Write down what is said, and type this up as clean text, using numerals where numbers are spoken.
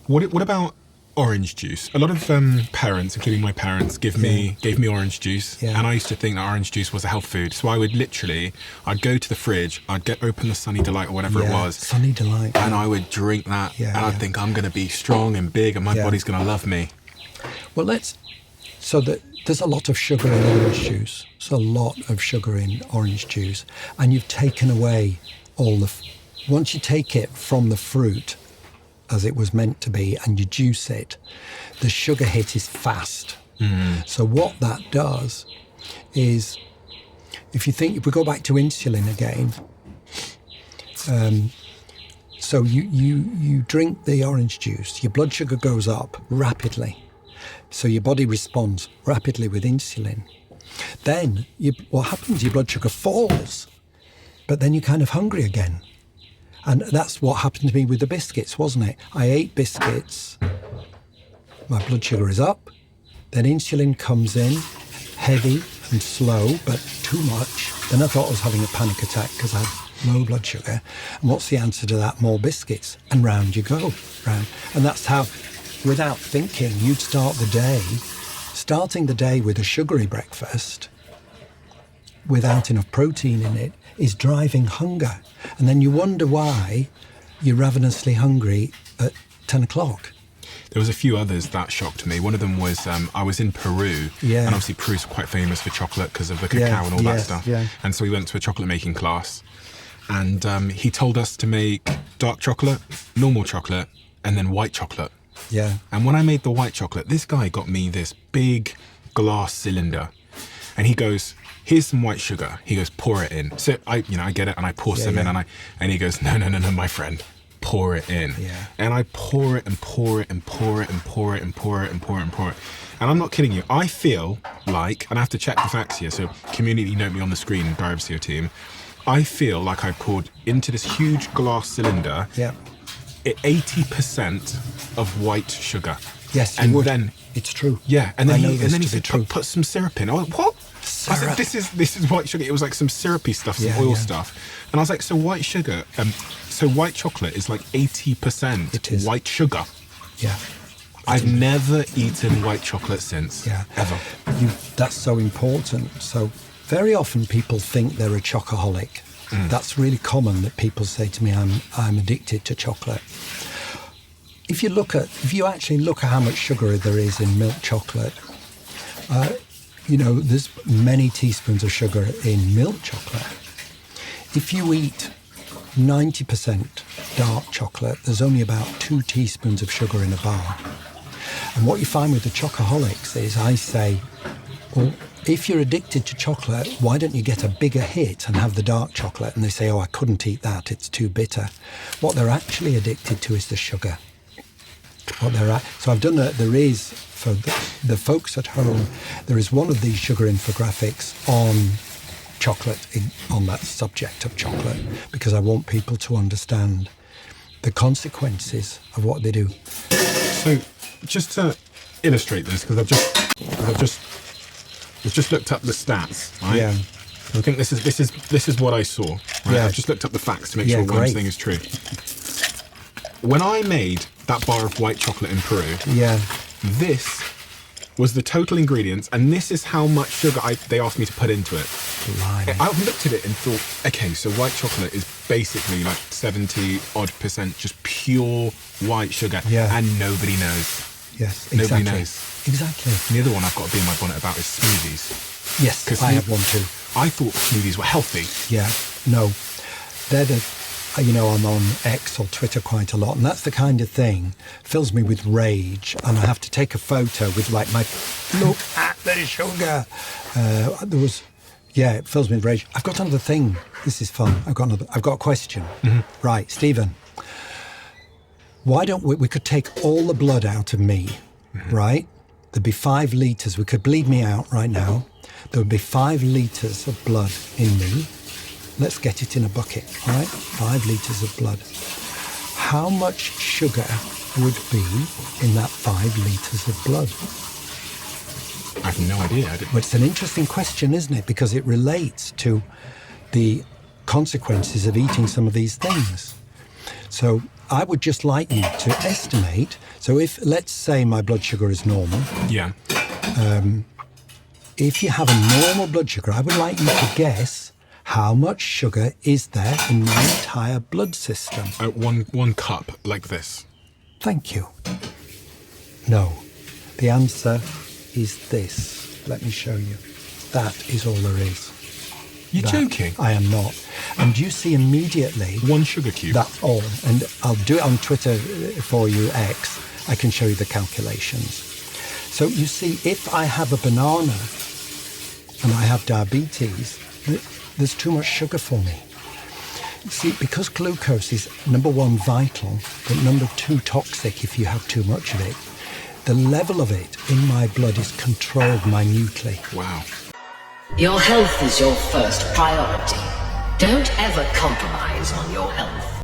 What about orange juice? A lot of parents, including my parents, gave me orange juice, Yeah. and I used to think that orange juice was a health food. So I'd go to the fridge, I'd open the Sunny Delight or whatever it was, Sunny Delight. and I would drink that, Yeah, and I'd yeah. think I'm going to be strong and big, and my Yeah. body's going to love me. Well, there's a lot of sugar in orange juice. There's a lot of sugar in orange juice, and you've taken away once you take it from the fruit as it was meant to be and you juice it, the sugar hit is fast. So what that does is, if we go back to insulin again, so you drink the orange juice, your blood sugar goes up rapidly. So your body responds rapidly with insulin. Then what happens? Your blood sugar falls, but then you're kind of hungry again. And that's what happened to me with the biscuits, wasn't it? I ate biscuits, my blood sugar is up, then insulin comes in, heavy and slow, but too much. Then I thought I was having a panic attack because I had low blood sugar. And what's the answer to that? More biscuits. And round you go, round. And that's how, without thinking, you'd start the day. Starting the day with a sugary breakfast without enough protein in it is driving hunger. And then you wonder why you're ravenously hungry at 10 o'clock. There was a few others that shocked me. One of them was I was in Peru, Yeah. and obviously Peru's quite famous for chocolate because of the cacao and all that stuff. Yeah. And so we went to a chocolate making class, and he told us to make dark chocolate, normal chocolate, and then white chocolate. Yeah. And when I made the white chocolate, this guy got me this big glass cylinder, and he goes, "Here's some white sugar." He goes, "Pour it in." So I get it, and I pour some in, and he goes, "No, my friend, pour it in." Yeah. And I pour it and pour it and pour it and pour it and pour it and pour it and pour it. And I'm not kidding you. I feel like, and I have to check the facts here, so community note me on the screen, Diary of team. I feel like I poured into this huge glass cylinder Yeah. 80% of white sugar. Yes, you and would. then It's true. yeah, and then I know he this said, to be true. put some syrup in. I went, what? I Syrup. said, this is white sugar. It was like some syrupy stuff, some Yeah, oil yeah. stuff. And I was like, so white sugar, so white chocolate is like 80% It is. white sugar. Yeah. I've never eaten white chocolate since, Yeah. ever. That's so important. So very often people think they're a chocoholic. That's really common that people say to me, I'm addicted to chocolate. If you actually look at how much sugar there is in milk chocolate, there's many teaspoons of sugar in milk chocolate. If you eat 90% dark chocolate, there's only about 2 teaspoons of sugar in a bar. And what you find with the chocoholics is I say, well, if you're addicted to chocolate, why don't you get a bigger hit and have the dark chocolate? And they say, oh, I couldn't eat that, it's too bitter. What they're actually addicted to is the sugar. So I've done there is, for the folks at home, there is one of these sugar infographics on chocolate, on that subject of chocolate, because I want people to understand the consequences of what they do. So just to illustrate this, because I've just looked up the stats, right? Yeah. I think this is what I saw. Right? Yeah. I've just looked up the facts to make Yeah, sure one great. thing is true. When I made that bar of white chocolate in Peru, Yeah. this was the total ingredients, and this is how much sugar they asked me to put into it. Blimey. I looked at it and thought, okay, so white chocolate is basically like 70-odd% just pure white sugar, Yeah. and nobody knows. Yes, Nobody exactly. knows. Exactly. The other one I've got to be in my bonnet about is smoothies. Yes, 'Cause I have one too. I thought smoothies were healthy. Yeah, no, they're I'm on X or Twitter quite a lot, and that's the kind of thing fills me with rage, and I have to take a photo with like look at the sugar. It fills me with rage. I've got another thing. This is fun. I've got a question. Mm-hmm. Right, Stephen. Why don't we could take all the blood out of me, right? There'd be 5 litres. We could bleed me out right now. There would be 5 litres of blood in me. Let's get it in a bucket, all right? 5 litres of blood. How much sugar would be in that 5 litres of blood? I have no idea. Well, it's an interesting question, isn't it? Because it relates to the consequences of eating some of these things. So I would just like you to estimate. So if, let's say my blood sugar is normal, Yeah. if you have a normal blood sugar, I would like you to guess how much sugar is there in my entire blood system. One cup, like this. Thank you. No. The answer is this. Let me show you. That is all there is. You're That- joking? I am not. And you see immediately, One sugar cube. that's all. And I'll do it on Twitter for you, X. I can show you the calculations. So you see, if I have a banana and I have diabetes, there's too much sugar for me. See, because glucose is number one vital, but number two toxic if you have too much of it, the level of it in my blood is controlled minutely. Wow. Your health is your first priority. Don't ever compromise on your health.